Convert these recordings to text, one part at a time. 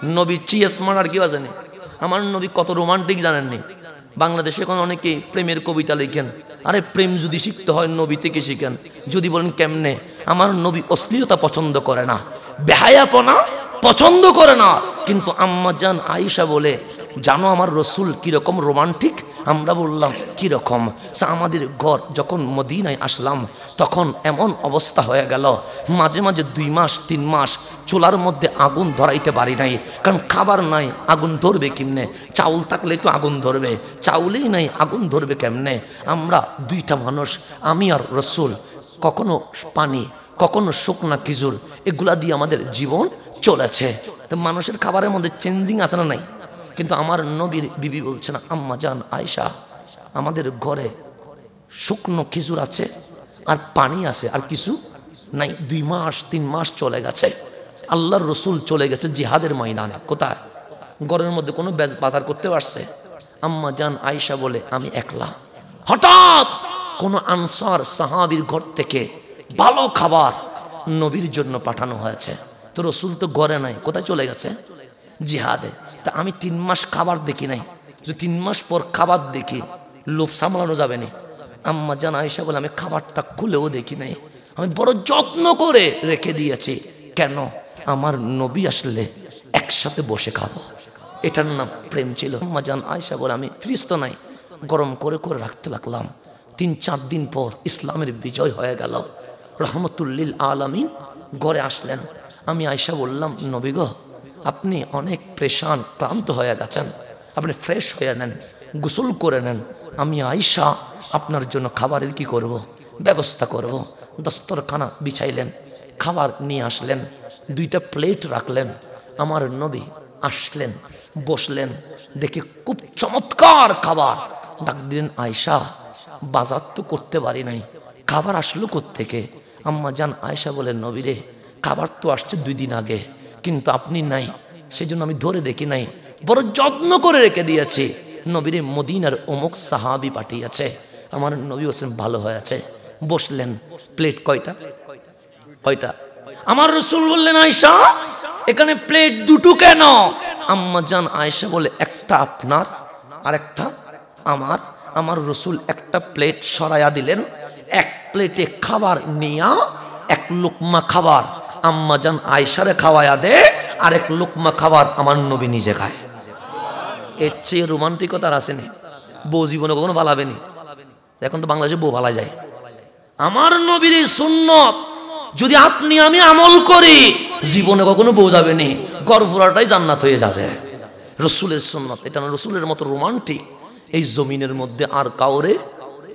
নবী চিএস মার্ডার কি জানে? আমার নবী কত রোমান্টিক জানেননি? বাংলাদেশে এখন অনেকে প্রেমের কবিতা লেখেন। আরে প্রেম যদি শিখতে হয় নবী থেকে শিখেন। যদি বলেন কেমনে, আমার নবী অশ্লীলতা পছন্দ করে না, বেহায়াপনা পছন্দ করে না। কিন্তু আম্মা জান আয়েশা বলে, জানো আমার রসুল কিরকম রোমান্টিক? আমরা বললাম কিরকম? আমাদের ঘর যখন মদিনায় আসলাম তখন এমন অবস্থা হয়ে গেল, মাঝে মাঝে 2 মাস 3 মাস চুলার মধ্যে আগুন ধরাইতে পারি নাই, কারণ খাবার নাই, আগুন ধরবে কেমনে? চাউল থাকলে তো আগুন ধরবে, চাউলেই নাই, আগুন ধরবে কেমনে? আমরা 2টা মানুষ, আমি আর রসুল, কখনো পানি কখনো শুকনা খেজুর, এগুলা দিয়ে আমাদের জীবন চলেছে। তো মানুষের খাবারের মধ্যে চেঞ্জিং আছে না নাই? কিন্তু আমার নবীর বিবি বলছেন, আম্মা জান আয়েশা, আমাদের ঘরে শুকনো খেজুর আছে আর পানি আছে, আর কিছু নাই। 2 মাস 3 মাস চলে গেছে। আল্লাহর রসুল চলে গেছে জিহাদের ময়দানে। কোথায়? ঘরের মধ্যে কোনো বাজার করতে পারছে? আম্মা জান আয়েশা বলে, আমি একলা। হঠাৎ কোন আনসার সাহাবীর ঘর থেকে ভালো খাবার নবীর জন্য পাঠানো হয়েছে। তো রসুল তো ঘরে নাই, কোথায় চলে গেছে? জিহাদে। তা আমি 3 মাস খাবার দেখি নাই, যদি 3 মাস পর খাবার দেখি লোভ সামলানো যাবে না। আম্মা জান আয়েশা বলে, আমি খাবারটা খুলেও দেখি নাই, আমি বড় যত্ন করে রেখে দিয়েছি। কেন? আমার নবী আসলে একসাথে বসে খাবো, এটার নাম প্রেম ছিল। আম্মা জান আয়েশা বলে, আমি ফ্রিজ তো নাই, গরম করে করে রাখতে লাগলাম। 3-4 দিন পর ইসলামের বিজয় হয়ে গেল, রহমতুল্লিল আলামিন ঘরে আসলেন। আমি আয়েশা বললাম, নবী গো, আপনি অনেক প্রেশান ক্লান্ত হয়ে গেছেন, আপনি ফ্রেশ হয়ে নেন, গোসল করে নেন। আমি আয়েশা আপনার জন্য খাবারের কি করব, ব্যবস্থা করব। দস্তরখানা বিছাইলেন, খাবার নিয়ে আসলেন, 2টা প্লেট রাখলেন। আমার নবী আসলেন, বসলেন, দেখে খুব চমৎকার খাবার। ডাক দিলেন, আয়েশা, বাজার তো করতে পারি নাই, খাবার আসলো কোত্থেকে? আম্মা জান আয়েশা বলেন, নবী রে, খাবার তো আসছে 2 দিন আগে, কিন্তু আপনি নাই, সেজন্য আমি ধরে দেখি নাই, বড় যত্ন করে রেখে দিয়েছি। নবীরে মদিনার অমুক সাহাবী পাঠিয়েছে। আমার নবী হোসেন ভালো হয়েছে। বসলেন, প্লেট কয়টা? কয়টা? আমার রসুল বললেন, আয়েশা, এখানে প্লেট 2টো কেন? আম্মা জান আয়েশা বলে, একটা আপনার আর একটা আমার। আমার রসুল একটা প্লেট সরাইয়া দিলেন, এক প্লেটে খাবার নিয়া 1 লোকমা খাবার আম্মা জান আয়েশারে খাওয়ায়া দে, আর 1 লোকমা খাবার আমার নবী নিজে খায়। এর চেয়ে রোমান্টিকতা আর আসেনি? বউ জীবনে কখনো ভালাবেনি। এখন তো বাংলাদেশে বউ ভালা যায়। আমার নবীর সুন্নত যদি আপনি আমি আমল করি, জীবনে কখনো বউ যাবেনি, গর্ভরাটাই জান্নাত হয়ে যাবে। রসুলের সুন্নত এটা না, রসুলের মতো রোমান্টিক এই জমিনের মধ্যে আর কাউরে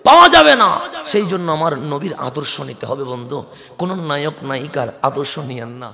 পাওয়া যাবে না। সেই জন্য আমার নবীর আদর্শ নিতে হবে বন্ধু, কোন নায়ক নায়িকার আদর্শ নিয়েন না।